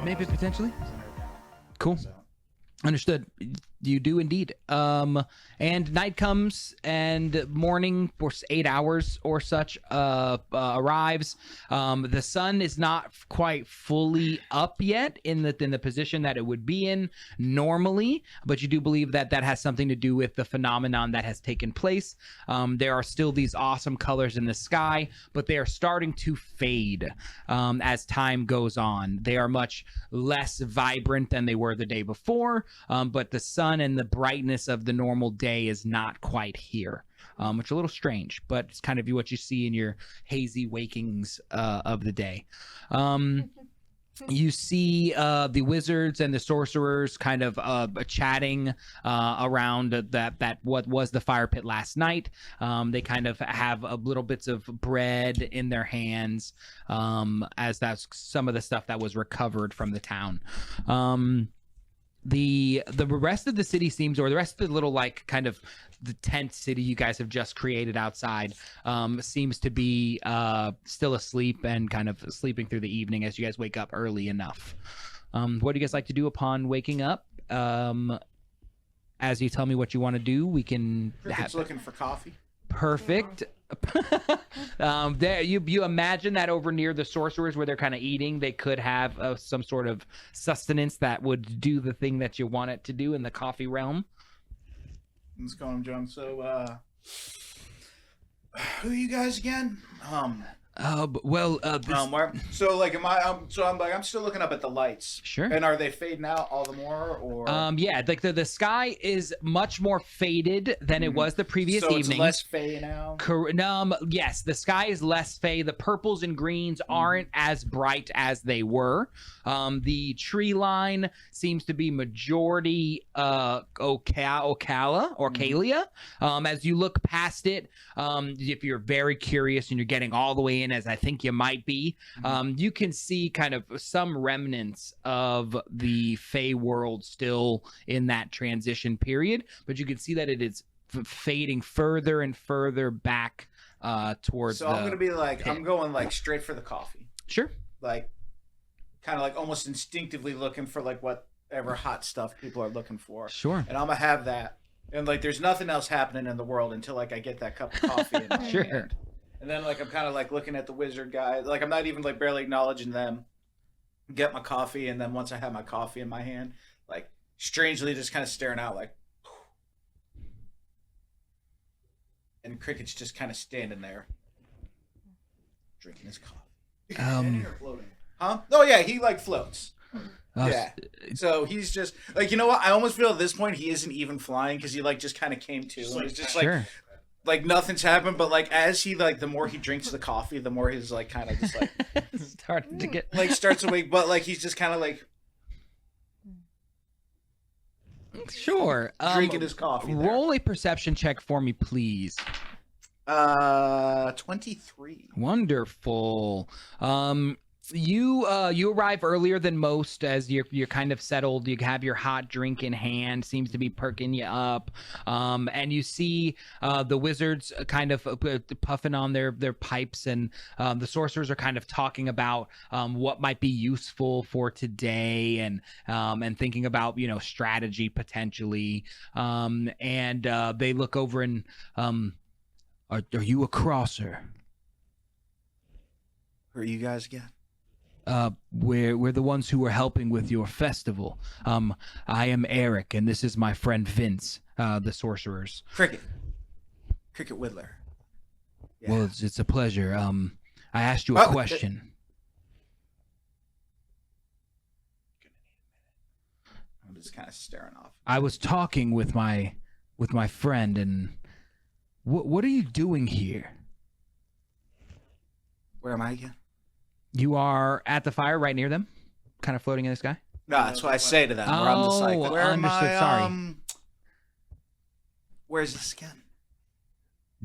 Maybe potentially. Cool. So. Understood. You do indeed. And night comes and morning for 8 hours or such arrives. The sun is not quite fully up yet in the position that it would be in normally, but you do believe that that has something to do with the phenomenon that has taken place. There are still these awesome colors in the sky, but they are starting to fade as time goes on. They are much less vibrant than they were the day before, but the sun and the brightness of the normal day is not quite here, which is a little strange, but it's kind of what you see in your hazy wakings of the day. You see the wizards and the sorcerers kind of chatting around that what was the fire pit last night. They kind of have little bits of bread in their hands, as that's some of the stuff that was recovered from the town. The rest of the city seems, or the rest of the little like kind of the tent city you guys have just created outside, seems to be still asleep and kind of sleeping through the evening as you guys wake up early enough. What do you guys like to do upon waking up? As you tell me what you want to do, we can. Cricket's looking for coffee. Perfect. There you imagine that over near the sorcerers where they're kind of eating, they could have some sort of sustenance that would do the thing that you want it to do in the coffee realm. Let's call him John. So, who are you guys again? So like, I'm still looking up at the lights. Sure. And are they fading out all the more, or? Yeah, like the sky is much more faded than it was the previous evening. So it's less fey now? Yes, the sky is less fey. The purples and greens aren't as bright as they were. The tree line seems to be majority Ocalia. As you look past it, if you're very curious and you're getting all the way in, as I think you might be, you can see kind of some remnants of the Fey world still in that transition period, but you can see that it is fading further and further back towards. So I'm gonna be like, I'm going like straight for the coffee. Sure. Like, kind of like almost instinctively looking for like whatever hot stuff people are looking for. Sure. And I'm gonna have that, and like, there's nothing else happening in the world until like I get that cup of coffee in my hand. And then, like, I'm kind of, like, looking at the wizard guy. Like, I'm not even, like, barely acknowledging them. Get my coffee, and then once I have my coffee in my hand, like, strangely just kind of staring out, like... And Cricket's just kind of standing there. Drinking his coffee. Floating. Huh? Oh, yeah, he, like, floats. Yeah. So he's just... Like, you know what? I almost feel at this point he isn't even flying, because he, like, just kind of came to. And it's just, like... Like, nothing's happened, but, like, as he, like, the more he drinks the coffee, the more he's, like, kind of just, like... starting to get... Like, starts to wake, but, like, he's just kind of, like... Sure. Drinking his coffee there. Roll a perception check for me, please. 23. Wonderful. You arrive earlier than most as you're kind of settled. You have your hot drink in hand, seems to be perking you up, and you see the wizards kind of puffing on their pipes, and the sorcerers are kind of talking about what might be useful for today, and thinking about strategy potentially, and they look over and are you a crosser? Who are you guys again? We're the ones who were helping with your festival. I am Eric, and this is my friend Vince, the sorcerers. Cricket Whittler. Yeah. Well, it's a pleasure. I asked you a question. I'm just kind of staring off. I was talking with my friend, and what are you doing here? Where am I again? You are at the fire right near them, kind of floating in the sky? No, that's what I say to them. Where I'm just like, where am I? Sorry. Where's this again?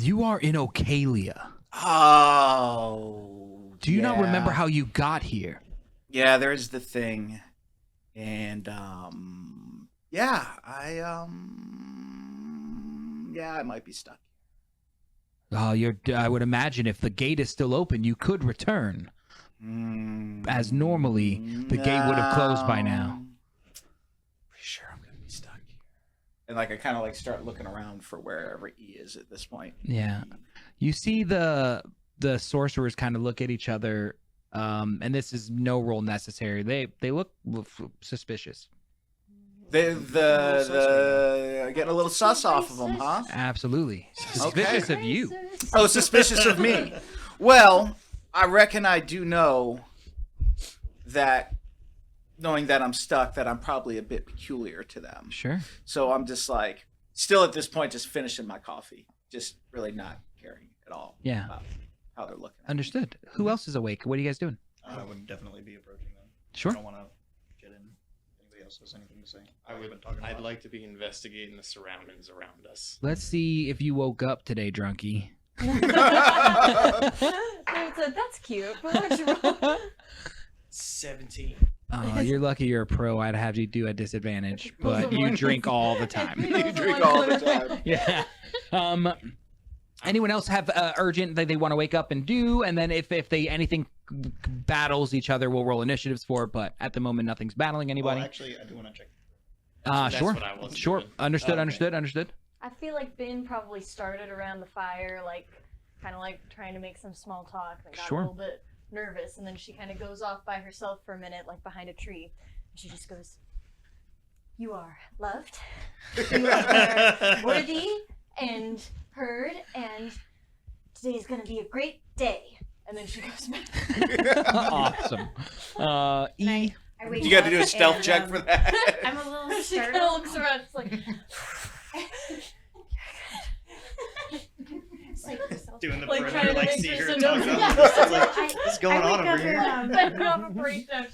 You are in Ocalia. Oh. Do you not remember how you got here? Yeah, there's the thing. And, I might be stuck. I would imagine if the gate is still open, you could return. as normally the gate would have closed by now. Pretty sure I'm gonna be stuck here. And like I kind of like start looking around for wherever E is at this point. Yeah, you see the sorcerers kind of look at each other, and this is no roll necessary. They look suspicious. Getting a little sus off of them, huh? Absolutely suspicious of you. Oh, suspicious of me. Well, I reckon I do know that, knowing that I'm stuck, that I'm probably a bit peculiar to them. Sure. So I'm just like, still at this point, just finishing my coffee, just really not caring at all. Yeah. About how they're looking. Understood. Who else is awake? What are you guys doing? I would definitely be approaching them. Sure. I don't want to get in. Anybody else has anything to say? I'd like to be investigating the surroundings around us. Let's see if you woke up today, drunkie. That's cute. But what'd you roll? 17. You're lucky you're a pro. I'd have you do a disadvantage, but you drink all the time. You drink all the time. Yeah. Anyone else have urgent that they want to wake up and do? And then if they anything battles each other, we'll roll initiatives for it. But at the moment, nothing's battling anybody. Well, actually, I do want to check. Sure. What I was Sure. doing. Understood. Okay. Understood. I feel like Ben probably started around the fire, like kind of like trying to make some small talk and got Sure. a little bit nervous, and then she kind of goes off by herself for a minute, like behind a tree, and she just goes, "You are loved, you are worthy and heard, and today is going to be a great day." And then she goes back. Awesome. E. I wake You got to up do a stealth and, check for that. I'm a little She kind startled. of looks around, it's like, It's like, Doing the Like, perimeter, trying to like make see sure her so talking no- about this. It's like, I- what's going I on wake over up here? and, I put off a breakdown.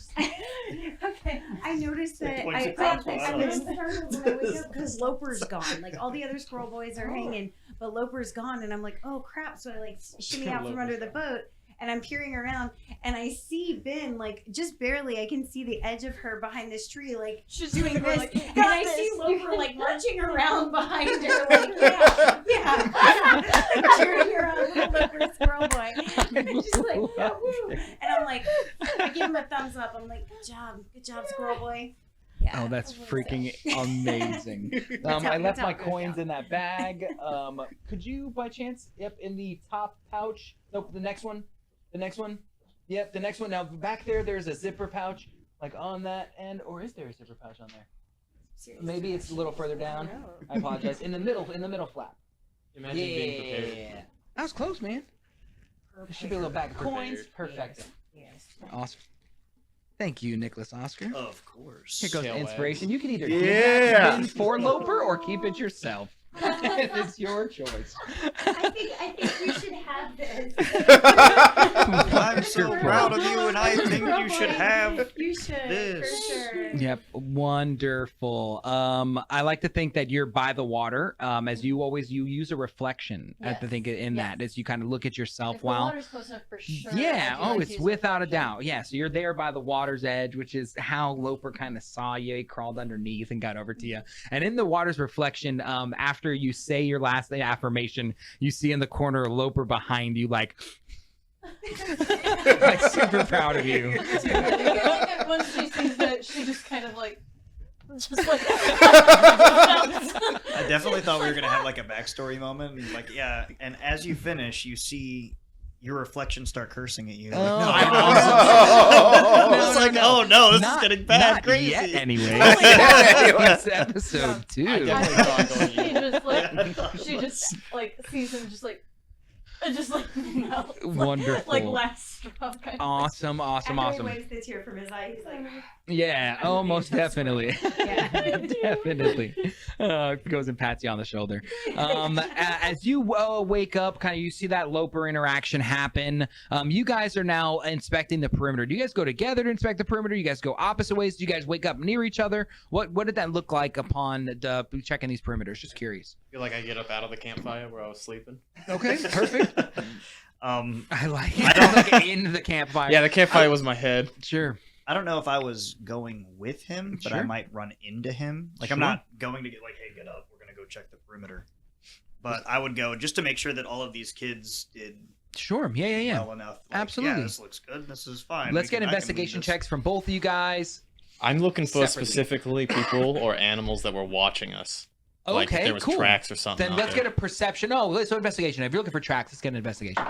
okay, I noticed that Points I at Fox was Wild. startled when I wake up because Loper's gone. Like all the other squirrel boys are hanging, but Loper's gone, and I'm like, oh crap! So I like shimmy out from under the boat, and I'm peering around, and I see Ben like just barely. I can see the edge of her behind this tree, like She's doing doing this, like, and I see Loper like marching around behind her, like yeah, cheering her on, little Loper squirrel boy. And I'm just like, yeah, woo. And I'm like, I give him a thumbs up. I'm like, good job, squirrel boy. Yeah. Oh, that's freaking amazing. how- I left that's how my it goes coins down. in that bag. Could you, by chance, in the top pouch? Nope, the next one. Yep, the next one. Now back there's a zipper pouch, like on that end, or is there a zipper pouch on there? Seriously. Maybe it's a little further down. I apologize. In the middle flap. Imagine being prepared. That was close, man. There should be a little bag of coins. Prepared. Perfect. Yes. Awesome. Thank you, Nicholas Oscar. Of course. Here goes Tail the inspiration. You can either Yeah. give that in for Loper or keep it yourself. It's your choice. I think you should have this. I'm so proud of you, and I think you should have. You should, this. for sure. Yep, wonderful. I like to think that you're by the water. As you use a reflection. I Yes. think in that as you kind of look at yourself If the while. water's close enough for sure. Yeah. I do like It's to use without a reflection. doubt. Yeah. So you're there by the water's edge, which is how Loper kind of saw you. He crawled underneath and got over to you. And in the water's reflection, after you say your last affirmation, you see in the corner Loper behind you, like super proud of you. And once she sees that, she just kind of like, I definitely thought we were gonna have like a backstory moment, and like yeah. And as you finish, you see your reflection start cursing at you. Like, Oh, no, I I was like, oh no, this is getting bad, not crazy. Yet, anyway. Yeah. It's episode 2. I definitely thought going she in. just like, she just like sees him just like melts, Wonderful. like last straw kind of. Awesome. After he Awesome. wipes the tear from his eye, he's like, Yeah, I'm oh, looking most at that definitely. yeah. Definitely. Goes and pats you on the shoulder. As you wake up, kind of you see that Loper interaction happen. You guys are now inspecting the perimeter. Do you guys go together to inspect the perimeter? You guys go opposite ways? Do you guys wake up near each other? What did that look like upon checking these perimeters? Just curious. I feel like I get up out of the campfire where I was sleeping. Okay, perfect. I like it. I don't- Like in the campfire. Yeah, the campfire was my head. Sure. I don't know if I was going with him, but I Sure. might run into him. Like Sure. I'm not going to get like, hey, get up, we're gonna go check the perimeter. But I would go just to make sure that all of these kids did Sure. Yeah. well enough. Absolutely. Yeah, this looks good. This is fine. Let's get I can leave investigation this. checks from both of you guys. I'm looking for Separately. specifically people or animals that were watching us. Like if Okay, there was cool. tracks or something. Then out let's there. get a perception. Oh, so investigation. If you're looking for tracks, let's get an investigation.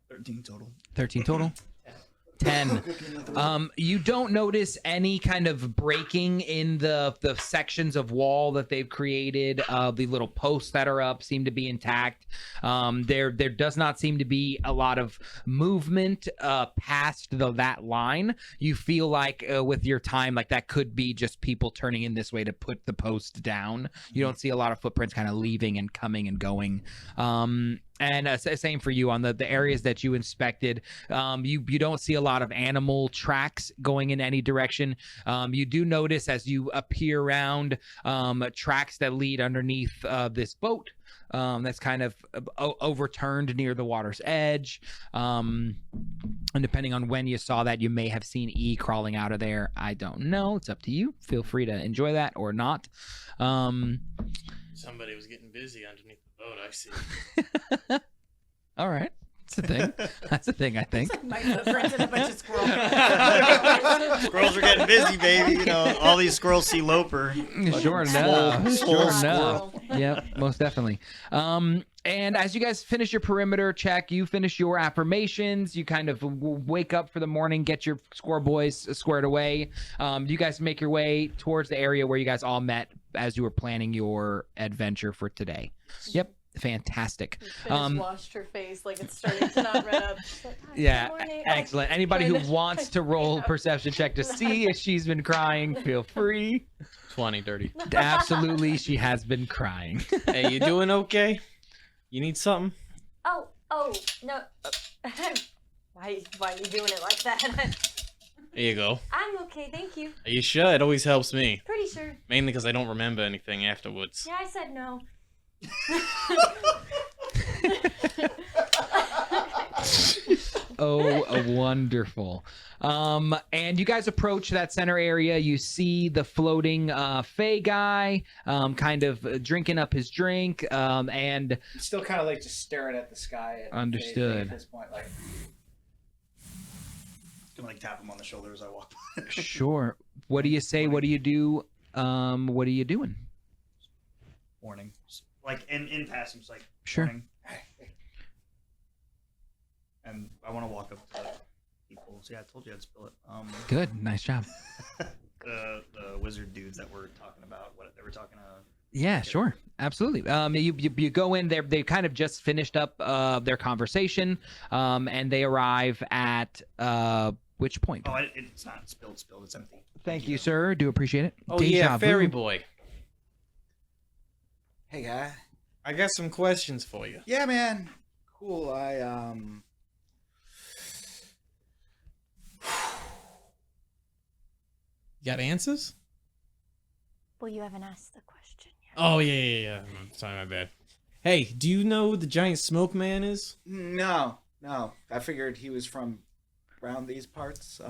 13 total. 13 total. 10. You don't notice any kind of breaking in the sections of wall that they've created. The little posts that are up seem to be intact. There does not seem to be a lot of movement past that line. You feel like with your time, like that could be just people turning in this way to put the post down. You don't see a lot of footprints kind of leaving and coming and going. And same for you on the areas that you inspected. You don't see a lot of animal tracks going in any direction. You do notice as you appear around tracks that lead underneath this boat that's kind of overturned near the water's edge. And depending on when you saw that, you may have seen E crawling out of there. I don't know. It's up to you. Feel free to enjoy that or not. Somebody was getting busy underneath the boat. I see. All right. That's a thing. That's a thing, I think. My footprints and a bunch of squirrels. Squirrels are getting busy, baby. You know, all these squirrels see Loper. Sure enough. Sure enough. Squirrel. Yeah, most definitely. And as you guys finish your perimeter check, you finish your affirmations, you kind of wake up for the morning, get your squirrel boys squared away. You guys make your way towards the area where you guys all met as you were planning your adventure for today. Yep. Fantastic. She just washed her face like it's starting to not red up. She's like, "Hi, Yeah, good morning." excellent. Anybody who Good. wants to roll a perception check to see if she's been crying, feel free. 20, dirty. Absolutely, she has been crying. Hey, you doing okay? You need something? Oh, no. Why are you doing it like that? There you go. I'm okay, thank you. Are you sure? It always helps me. Pretty sure. Mainly because I don't remember anything afterwards. Yeah, I said no. Oh, wonderful. And you guys approach that center area. You see the floating Fey guy kind of drinking up his drink. And Still kind of like just staring at the sky. And Understood. At this point, like, Can like tap him on the shoulder as I walk by. sure. What do you say? What do you do? What are you doing? Warning. Like in passing, just like Sure. warning. And I want to walk up to the people. See, I told you I'd spill it. Good. Nice job. The wizard dudes that we're talking about. What they were talking about. Yeah, sure. Absolutely. You go in there. They kind of just finished up their conversation, and they arrive at which point? Oh, it's not spilled. It's empty. Thank you, sir. Do appreciate it. Oh, Deja yeah, Fairy vu. Boy. hey, guy. I got some questions for you. Yeah, man. Cool. You got answers? Well, you haven't asked the question yet. Oh, yeah. Sorry, my bad. Hey, do you know who the giant smoke man is? No. I figured he was from around these parts.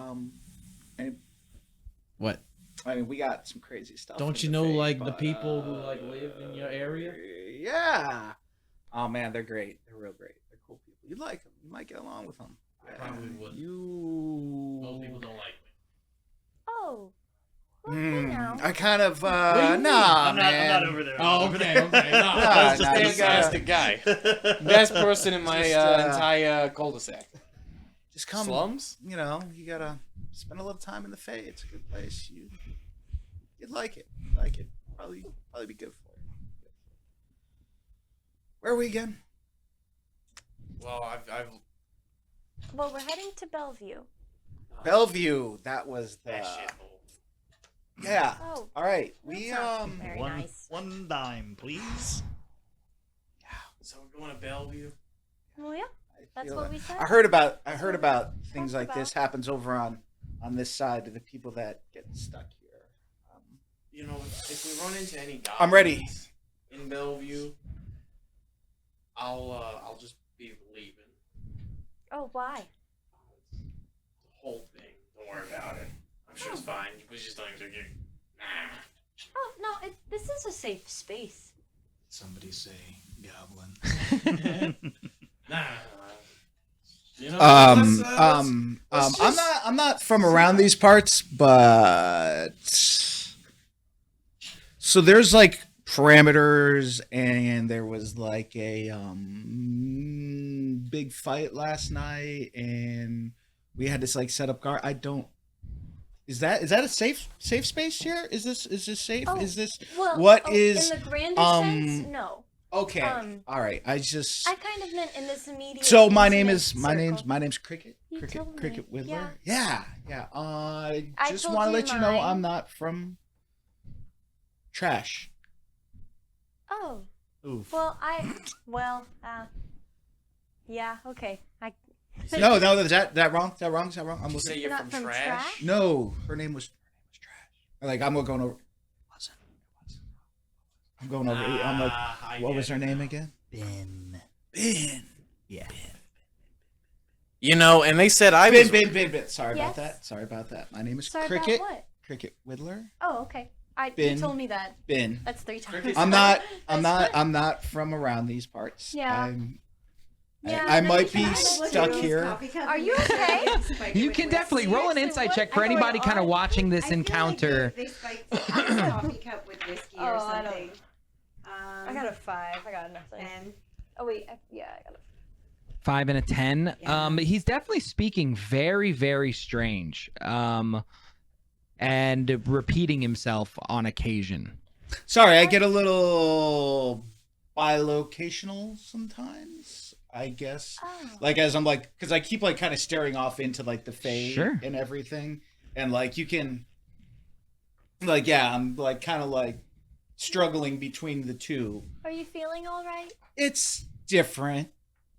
What? I mean, we got some crazy stuff. Don't in you the know, Fae, like, the but, people who, like, live in your area? Yeah. Oh, man, they're great. They're real great. They're cool people. You'd like them. You might get along with them. I probably would. You... Most people don't like me. Oh. Well, hey now. I kind of, do you nah, mean? I'm man. not over there. Oh, I'm over okay. there. No, Nah, that's nah, just you fantastic guy. Best person in my Just, entire cul-de-sac. Just come, Slums? you know, you gotta spend a little time in the Fae. It's a good place. You'd like it. Probably be good for you. Where are we again? Well, I've Well, we're heading to Bellevue. Bellevue. That was the. that shithole. Yeah. Oh, All right. that's We not very One, nice. one dime, please. So we're going to Bellevue? Well, yeah. I That's feel what that- we said. I heard about things talked like this about. happens over on this side of the people that get stuck here. You know, if we run into any goblins I'm ready. in Bellevue, I'll just be leaving. Oh, why? The whole thing. Don't worry about it. I'm sure it's fine. We just don't even get. Nah. Oh, no, this is a safe space. Somebody say goblin. Nah. You know, I'm not from around these parts, but so there's like parameters, and there was like a big fight last night, and we had to like set up guard. I don't. Is that a safe space here? Is this safe? Oh, Is this Well, what oh, is in the grander sense? No. okay? um, All right. I just I kind of meant in this immediate. so my intimate name's circle. Cricket. You told me. Cricket Whittler. Yeah. Yeah. I I just told want to you let you know mine. I'm not from trash. Oh. Oof. Well, yeah. Okay. No, is that wrong? Is that wrong? I'm You say looking. you're Not from from trash? trash? No, her name was trash. Like I'm going over. I'm going over. I'm like, what was her name again? Ben. Ben. Yeah. You know, and they said I was. Ben. Sorry Yes? about that. My name is Sorry Cricket. about what? Cricket Whittler. Oh, okay. You Ben. told me that. Ben. That's 3 times. I'm That's good. not from around these parts. Yeah. Yeah, I no, might you be should. stuck here. Are you okay? You can definitely roll an insight check for I know anybody what kind of I- watching this encounter. They spiked a coffee cup with whiskey or Oh, I don't- something. I got a 5. I got nothing. And Oh wait, yeah, I got a 5 and a 10. Yeah. He's definitely speaking very, very strange. And repeating himself on occasion. Sorry, I get a little bilocational sometimes. I guess, Oh. like as I'm like, because I keep like kind of staring off into like the fade Sure. and everything, and like you can, like I'm like kind of like struggling between the two. Are you feeling all right? It's different.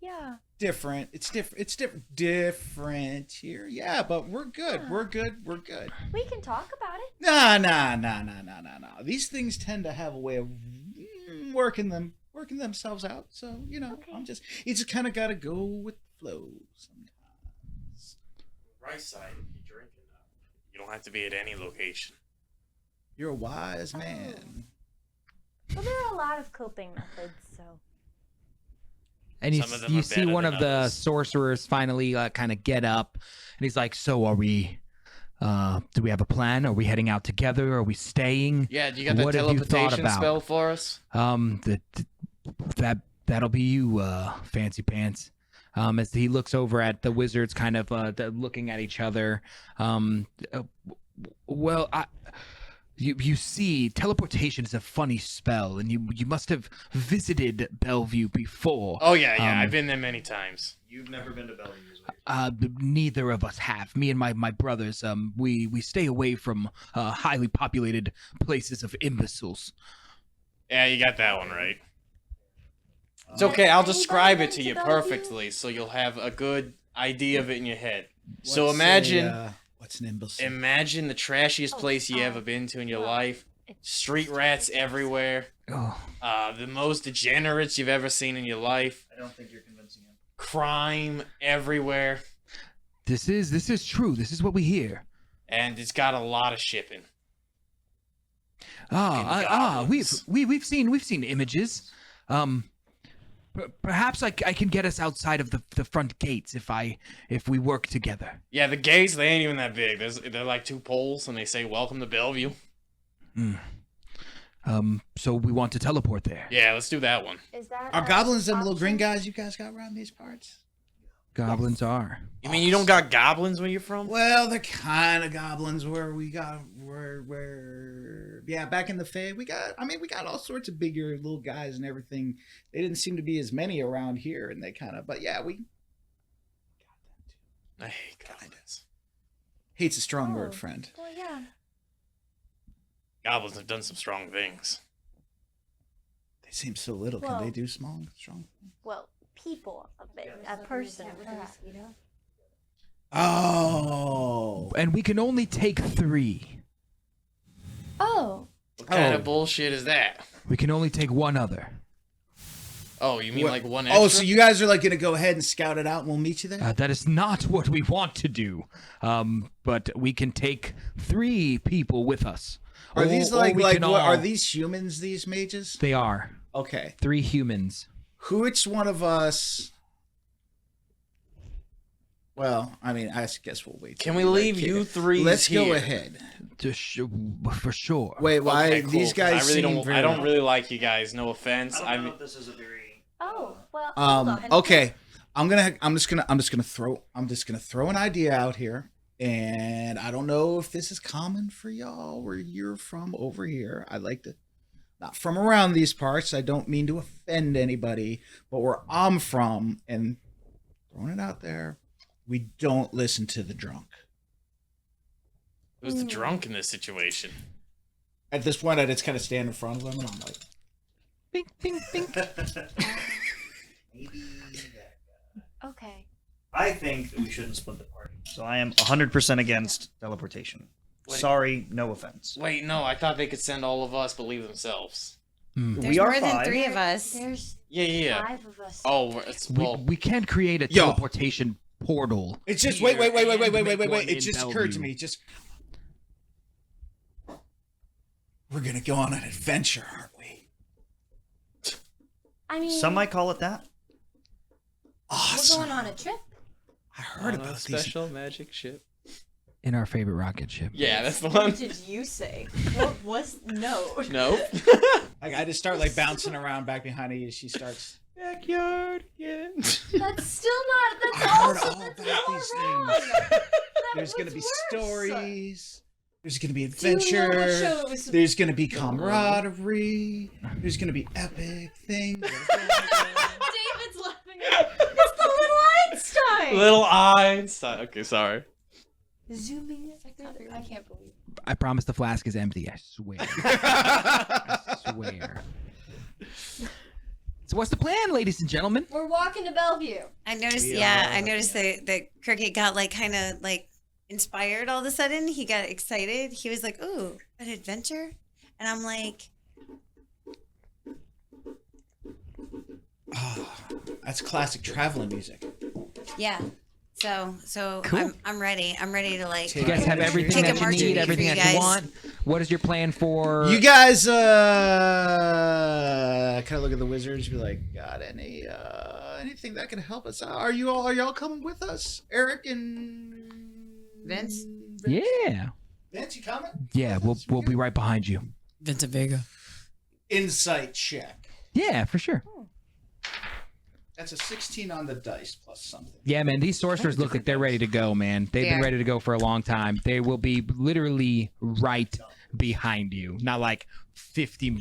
Yeah. It's different here. Yeah, but we're good. Yeah. We're good. We can talk about it. Nah. These things tend to have a way of working themselves out. So, Okay. you just kind of got to go with the flow sometimes. Right side, if you drink enough. You don't have to be at any location. You're a wise man. Well, there are a lot of coping methods, so. And Some of them you are see better one than of the others. sorcerers finally kind of get up, and he's like, "So are we? Do we have a plan? Are we heading out together? Are we staying? Yeah, do you got that What have you thought teleportation about? spell for us? That'll be you, fancy pants." As he looks over at the wizards, kind of looking at each other. Well, You see, teleportation is a funny spell, and you must have visited Bellevue before. Oh yeah, I've been there many times. You've never been to Bellevue. Neither of us have. Me and my brothers, we stay away from highly populated places of imbeciles. Yeah, you got that one right. It's okay, I'll Anybody describe been it to to you Bellevue? perfectly so you'll have a good idea of it in your head. So What's imagine what's an imbecile? imagine the trashiest Oh, place you ever been to in your well, life. it's- Street rats everywhere. Oh, The most degenerates you've ever seen in your life. I don't think you're convincing him. Crime everywhere. this is true. This is what we hear. And it's got a lot of shipping. goblins. We've seen images. Perhaps I can get us outside of the front gates if we work together. Yeah, the gates, they ain't even that big. They're like 2 poles and they say welcome to Bellevue. So we want to teleport there. Yeah, let's do that one. Is that Are a goblins them little option? green guys you guys got around these parts? Goblins are. You mean you don't got goblins where you're from? Well, they're kind of goblins where back in the Fae, we got all sorts of bigger little guys and everything. They didn't seem to be as many around here, and they kind of, but yeah, we I hate goblins. hate's a strong Oh. word, friend. Well, yeah. Goblins have done some strong things. They seem so little. Well- Can they do strong? Well, people, a person, perhaps. Oh, And we can only take 3. Oh. What kind Oh. of bullshit is that? We can only take one other. Oh, you mean What- like one extra? oh, so you guys are like gonna go ahead and scout it out, and we'll meet you there. That is not what we want to do. But we can take 3 people with us. Are these Or like we like can what, are all- these humans? These mages? They are. Okay. 3 humans. Which one of us? Well, I mean, I guess we'll wait. Can we leave you three? Let's go ahead. For sure. Wait, why Okay, cool, these 'cause guys? I really seem don't. very... I don't really like you guys. No offense. I I don't know mean, if this is a very. Oh, well. hold on. Okay. I'm just gonna throw an idea out here, and I don't know if this is common for y'all where you're from over here. I like to, not from around these parts. I don't mean to offend anybody, but where I'm from, and throwing it out there, we don't listen to the drunk. who's the drunk in this situation? At this point, I just kind of stand in front of them, and I'm like, Bing, bing, bing. Maybe. Okay. I think that we shouldn't split the party. So I am 100% against teleportation. Wait. Sorry, no offense. Wait, no. I thought they could send all of us, but leave themselves. There's we are more than 5. 3 of us. There's Yeah. 5 of us. Oh, it's well. We can't create a Yo. teleportation portal. it's just here wait. and make one It in just occurred to Bellevue. me. We're gonna go on an adventure, aren't we? I mean, Some might call it that. we're Awesome. going on a trip. I heard on a about these. special magic ship. In our favorite rocket ship. Yeah, that's the one. What did you say? What was no? Nope. Like, I just start like bouncing around back behind her as she starts. Backyard again. That's still not. I That's heard also. all That's about all these wrong. things. That There's gonna was be worse. stories. There's gonna be Do you know what adventure. shows? There's gonna be camaraderie. There's gonna be epic things. David's laughing. It's the little Einstein. Little Einstein. Okay, sorry. Zooming. I can't believe. I promise the flask is empty. I swear. I swear. So what's the plan, ladies and gentlemen? We're walking to Bellevue. I noticed. We Yeah, are- I noticed that Cricket got like kind of like inspired all of a sudden. He got excited. He was like, "Ooh, an adventure," and I'm like, Oh, that's classic traveling music. "Yeah." So Cool. I'm ready. I'm ready to like. You guys have everything Take a that you marching need, beat everything for that you you guys. want. What is your plan for? You guys kind of look at the wizards, be like, got anything that can help us out? Are y'all coming with us? Eric and Vince? Yeah. Vince, you coming? Yeah, we'll be right behind you. Vincent Vega. Insight check. Yeah, for sure. That's a 16 on the dice plus something. Yeah, man, these sorcerers look like they're ready to go, man. They've been Yeah. ready to go for a long time. They will be literally right behind you. Not like 50,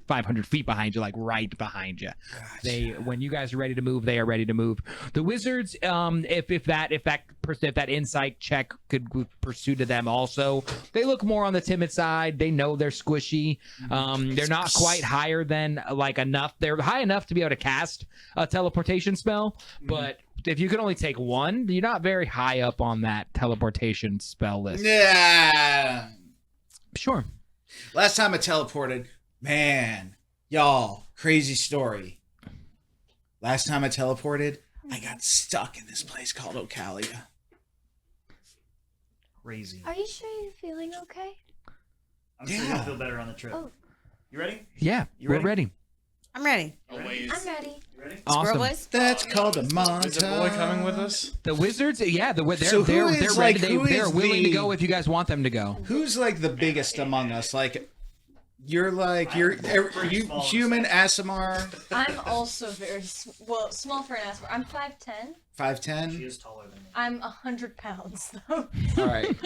500 feet behind you, like right behind you. When you guys are ready to move, they are ready to move. The wizards, if that insight check could pursue to them also, they look more on the timid side. They know they're squishy. They're not quite higher than like enough. They're high enough to be able to cast a teleportation spell, but if you can only take one, you're not very high up on that teleportation spell list. Yeah. Sure. Last time I teleported, man, y'all, crazy story. Last time I teleported, I got stuck in this place called Ocalia. Crazy. Are you sure you're feeling okay? I'm sure Yeah. you'll feel better on the trip. Oh. You ready? Yeah, You we're ready? ready. I'm ready. Always. I'm ready. You ready? Squirrel Awesome. boys. That's called a montage. Is the boy coming with us? The wizards, yeah, they're So who is, they're like, ready. who They're is willing to the- go if you guys want them to go. Who's like the biggest among us? Like, you're you small. human Asimar, I'm also very small for an ass. I'm 5'10". 5'10". She is taller than me. I'm 100 pounds though. All right.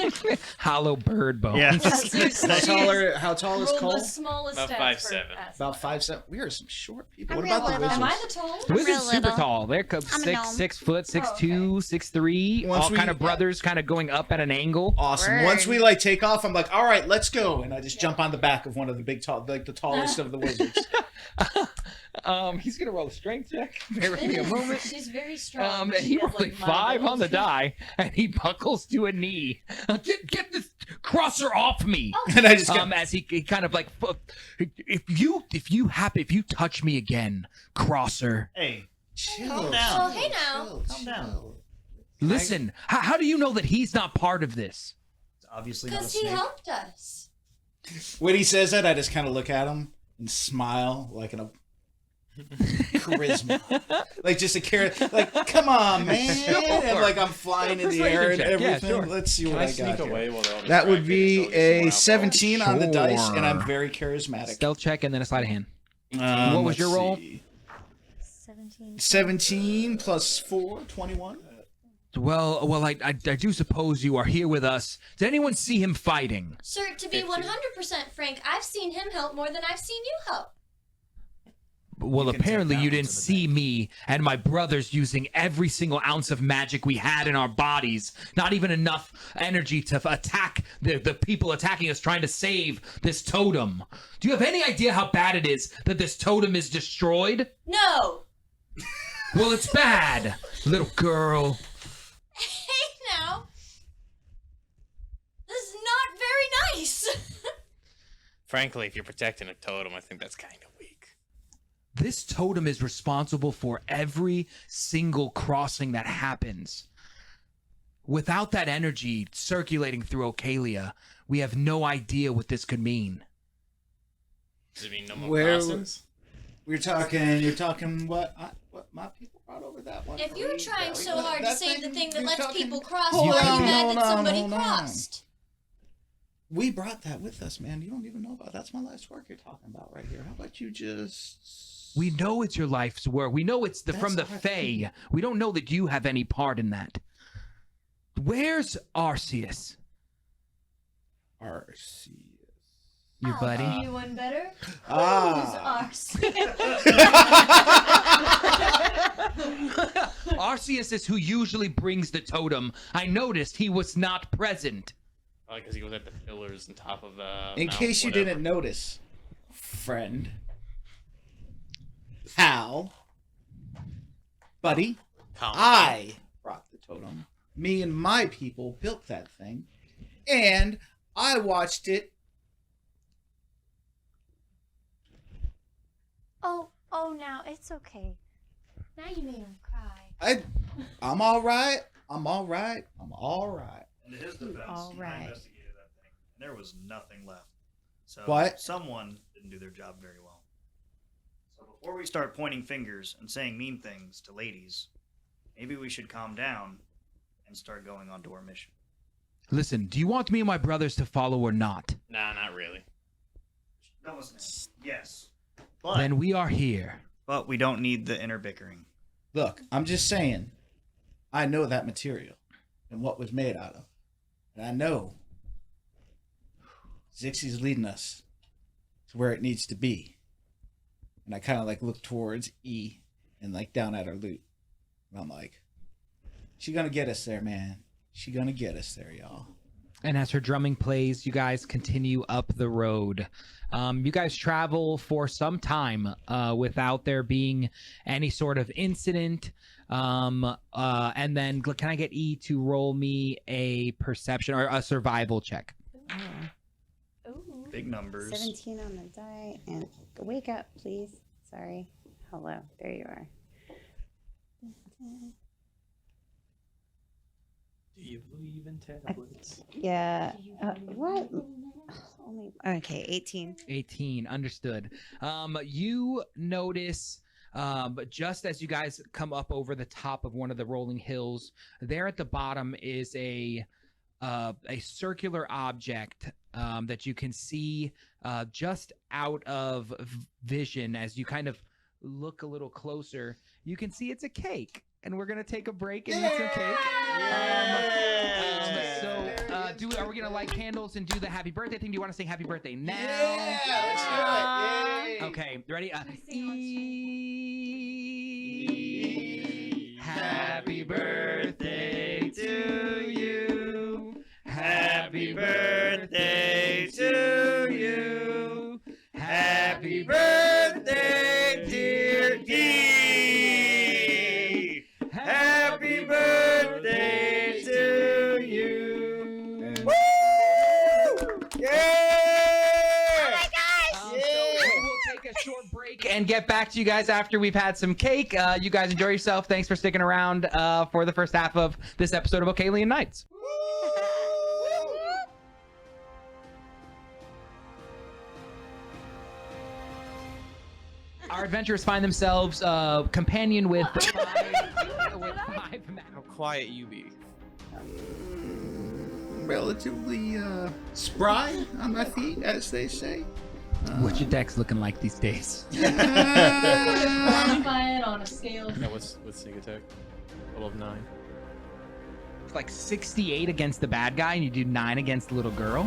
Hollow bird bones. Yeah. How tall is Rolled Cole? the smallest About stats for 5'7". ass. About 5'7". We are some short people. I'm What real about the little. wizards? Am I the tallest? The wizards Real super little. tall. They're I'm a gnome. 6 foot, 6'2", okay. 6'3", Once all we- kind of brothers, kind of going up at an angle. Awesome. Word. Once we like take off, I'm like, all right, let's go, and I just jump on the back of one of the big the tallest of the wizards. He's gonna roll a strength check. Bear with me a moment. She's very strong. And but he she has, rolled a like, 5 on the mild- die, and he buckles to a knee. Get this crosser off me! And I just got, As he kind of like, if you touch me again, crosser. Hey, chill. Calm down. Oh, hey now. Calm down. Listen, how do you know that he's not part of this? it's obviously not a Because he snake. helped us. When he says that, I just kind of look at him, and smile like in a charisma, like just a carrot. Like, come on, man! And like I'm flying in the air and everything. Yeah, sure. Let's see Can what I I sneak got. away Here. while they're all That would distracted, be so I a just smile? 17 on the dice, and I'm Sure. very charismatic. Stealth check and then a sleight of hand. What was your let's roll? see. 17. 17 plus 4, 21. Well, I do suppose you are here with us. Did anyone see him fighting? Sir, to be 100% frank, I've seen him help more than I've seen you help. Well, You can apparently take you that didn't one to the see me and my brothers using every single ounce of magic we had in our bodies. Not even enough energy to attack the people attacking us trying to save this totem. Do you have any idea how bad it is that this totem is destroyed? No. Well, it's bad, little girl. Hey now. This is not very nice. Frankly, if you're protecting a totem, I think that's kind of weak. This totem is responsible for every single crossing that happens. Without that energy circulating through Ocalia, we have no idea what this could mean. Does it mean no more Where- crossings? You're talking what my people brought over that one. If you were trying so hard to That save the thing that you're lets talking- people cross, Hold why are on, you mad hold that on, somebody hold on. crossed? We brought that with us, man. You don't even know about. That's my life's work you're talking about right here. How about you just? We know it's your life's work. We know it's from the That's our Fae. thing. We don't know that you have any part in that. Where's Arceus? Arceus. Your I'll buddy? give you one better. Ah. Who's Arceus is who usually brings the totem. I noticed he was not present. Because he was at the pillars on top of the. In mount, case you whatever. didn't notice, friend, pal, buddy, I brought the totem. Me and my people built that thing, and I watched it. Oh, now it's okay. Now you made him cry. I'm all right. I'm all right. I'm all right. And to his defense, All I right. investigated that thing, and there was nothing left. So What? someone didn't do their job very well. So before we start pointing fingers and saying mean things to ladies, maybe we should calm down and start going on to our mission. Listen, do you want me and my brothers to follow or not? Nah, not really. Don't listen to him. Yes. But, Then we are here. but we don't need the inner bickering. Look, I'm just saying, I know that material and what was made out of. And I know Zixie's leading us to where it needs to be. And I kind of like look towards E and like down at her loot. And I'm like, she gonna get us there, man. She gonna get us there, y'all. And as her drumming plays, you guys continue up the road. You guys travel for some time without there being any sort of incident. And then can I get E to roll me a perception or a survival check? Ooh. Big numbers. 17 on the die, and wake up, please. Sorry. Hello. There you are. Do you believe in tablets? Yeah. What? Only okay. 18. 18, understood. You notice just as you guys come up over the top of one of the rolling hills, there at the bottom is a circular object that you can see just out of vision. As you kind of look a little closer, you can see it's a cake, and we're gonna take a break and eat some cake. Are we gonna light candles and do the happy birthday thing? Do you want to sing happy birthday now? Yeah, let's do it. Yay. Okay, ready? Happy birthday to you. Happy birthday to you. Happy birthday, dear Dee. Happy birthday to you. Woo! Yeah! So we'll take a short break and get back to you guys after we've had some cake. You guys enjoy yourself. Thanks for sticking around for the first half of this episode of Ocalian Knights. our adventurers find themselves companion with five How quiet you be. Relatively spry on my feet, as they say. What's your dex looking like these days? Quantify it on a scale. Yeah, what's sneak attack? Total of 9. It's like 68 against the bad guy, and you do 9 against the little girl.